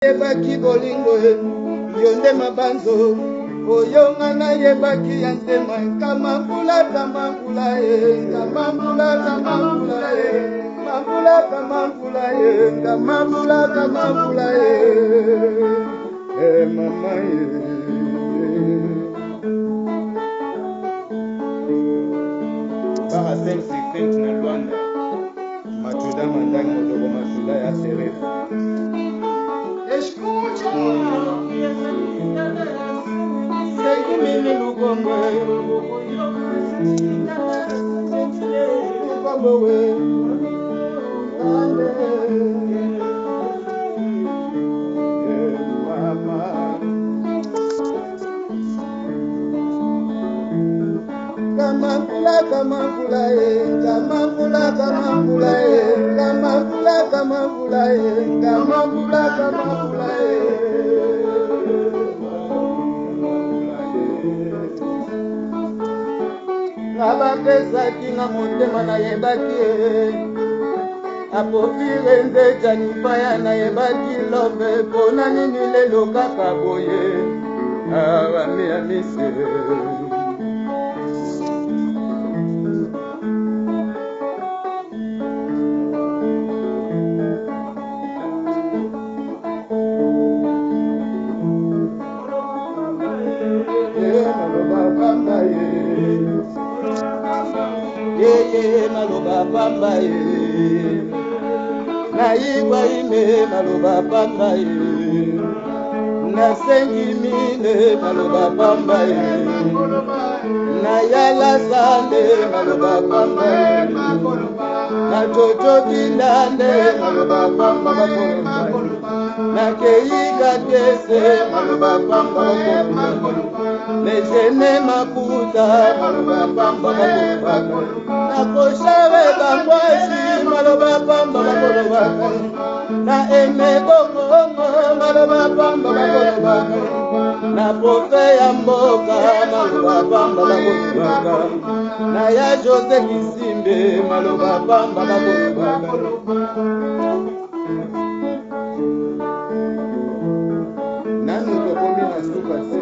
Yebaki bolingo yonde mabanzo oyonga na yebaki yantema kamambula kamambula kamambula kamambula kamambula kamambula kamambula kamambula mama para 550 na Luanda matuda mandani modogo matuda ya Seref. Escucha, seguimini lukombo, lukombo we, mama. Kamambula, kamambula, kamambula, kamambula, kamambula, kamambula, kamambula, kamambula. Nabapesaki na motema nayebaki apofire ndeja nipaya nayebaki lobe mpona nini lelo kaka boye abamea mise. Maloba pamba na igwa ime maloba pamba na sengi mine maloba pamba na yala sande maloba pamba na jojo bilande maloba pamba na keiga kese maloba pamba Mejene makuta maloba pamba na koshave bangwashi maloba pamba na eme bongo maloba pamba na profe ya mboka maloba pamba na ya Jose Kisimbe maloba pamba nanu tokomi na suka se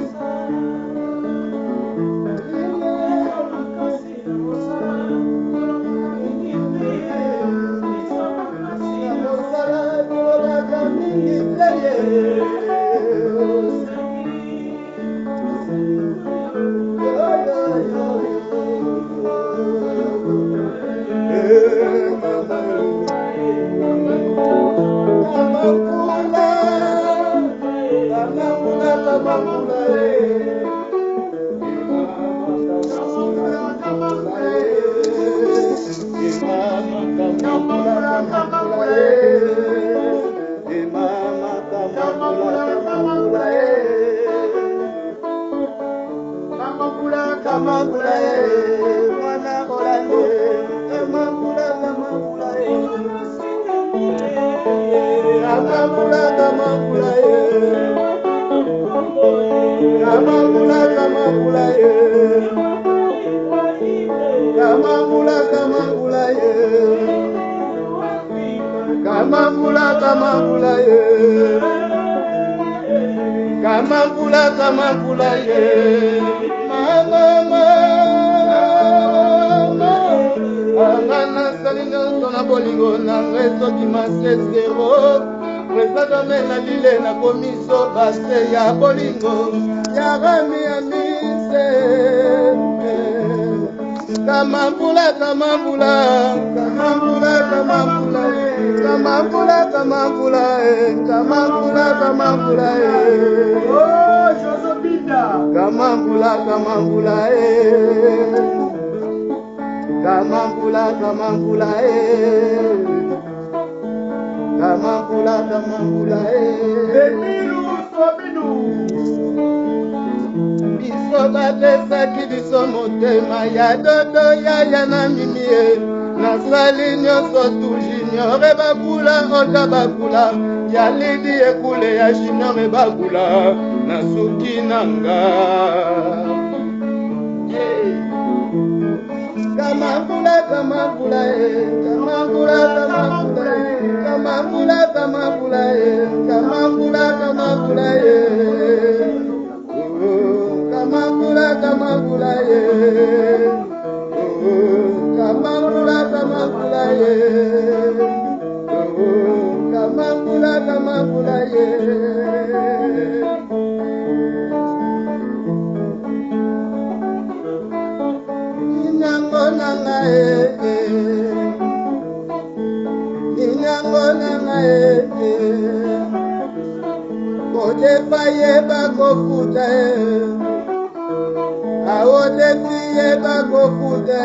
Kamambula ye mama angana salinga tona bolingo na reso di masesero presado mena lile na komiso base ya bolingo ya rami ya mise kamambula kamambula kamambula kamambula kamambula kamambula kamambula kamambula oh Josephinda kamambula kamambula kamambula kamambula kamambula kamambula bemilu sobinu biso bapesaki biso motema ya dodo yaya na mimie nasali nyonso tu junior ebakula ota bakula ya lidi ekule ya junior ebakula na suki nanga kamambula kamambula kamambula kamambula kamambula kamambula kamambula kamambula ye Ninyango nanga Ninyango nanga Kote paye bako futa Aote fiye bako futa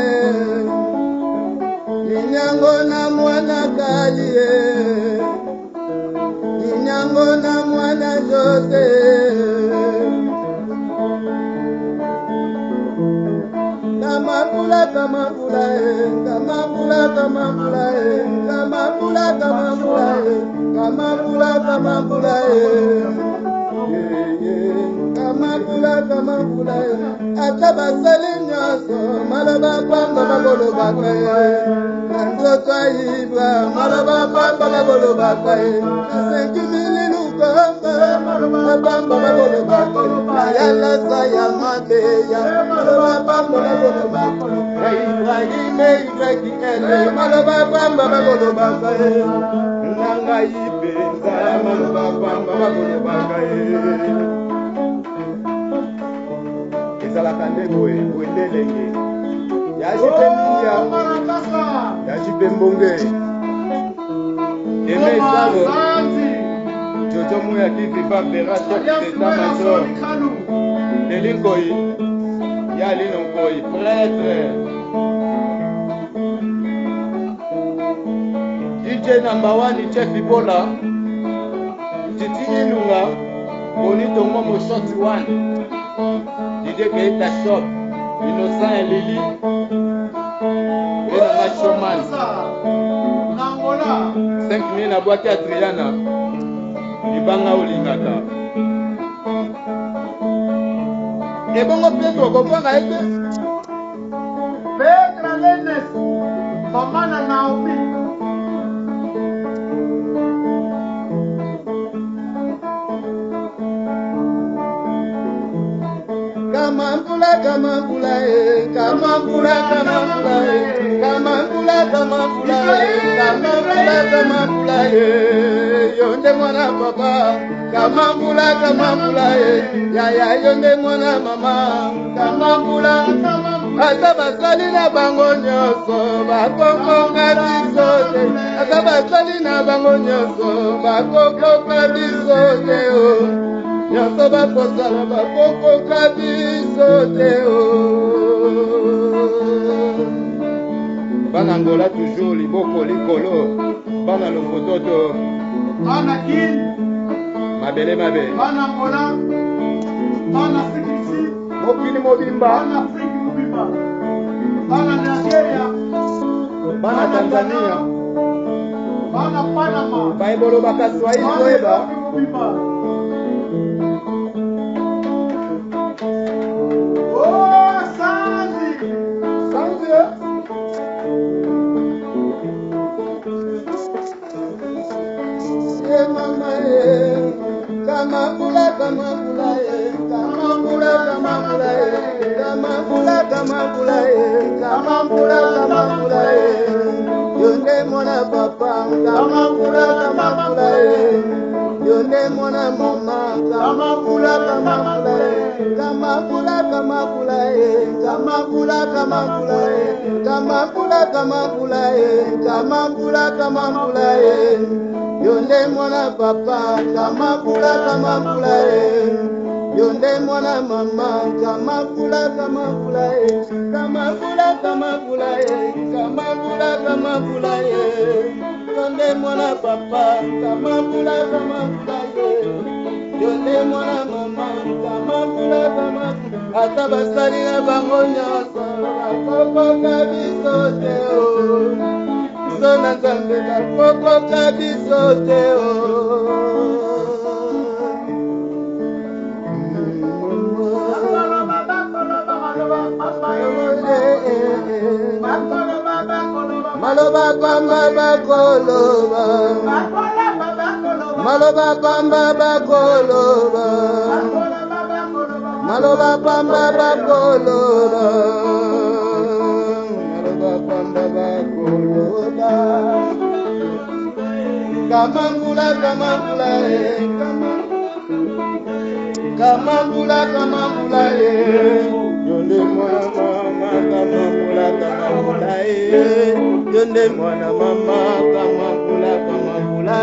Ninyango na mwana kalie Ninyango na mwana Jose Kamambula kamambula kamambula kamambula kamambula kamambula kamambula kamambula kamambula kamambula atabasali nyoso maloba kwamba bagoloba kaye ndoto iba maloba kwamba bagoloba kaye 5,000 lukamba maloba kwamba bagoloba kaye yala saya mabeya maloba kwamba bagoloba kaye Ibrahime Ibrahime maloba kwamba bagoloba kaye nanga ibenza maloba kwamba bagoloba kaye ezalaka nde boye nde lenge yajipe mindia yajipe mbonge eme ezalo jojo moya kiviva vera chef d'état major delinkoyi yalino nkoyi prêtre DJ number 1 chef Ibola Titi Ilunga Bonito Momo Shot 1 DJ Keita Shop Innocent et Lily et la Showman 5,000 na boîte à Triana Ibanga Olingata et bon Pedro comprendre ete Pedro Lenes Maman na Naomi Kamambula kamambula kamambula kamambula kamambula kamambula kamambula kamambula yonde mwana papa kamambula kamambula ya yonde mwana mama kamambula ata basali na bango nyonso bakokoka biso te ata basali na bango nyonso bakokoka biso te nyonso bakosala bakokoka biso te bana Angola toujours liboko likolo bana lofototo bana kin mabele mabe bana Angola bana Afrique mokili mobimba bana Afrique mobimba bana Nigeria bana Tanzania bana Panama baibolo bakaswahili koyeba Kamambula kamambula kamambula kamambula kamambula kamambula kamambula kamambula yonde mwana papa kamambula kamambula yonde mwana mama kamambula kamambula kamambula kamambula kamambula kamambula kamambula kamambula kamambula kamambula yonde mwana papa kamambula kamambula yonde mwana mama kamambula kamambula kamambula kamambula kamambula kamambula yonde mwana papa kamambula kamambula yonde mwana mama kamambula kamambula ata basali na bango nyonso bakokoka biso te na Nzambe bakokoka biso te maloba kwamba bakoloba maloba kwamba bakoloba maloba kwamba bakoloba maloba kwamba bakoloba kamambula kamambula yonde mwana mama kamambula yonde mwana mama kamambula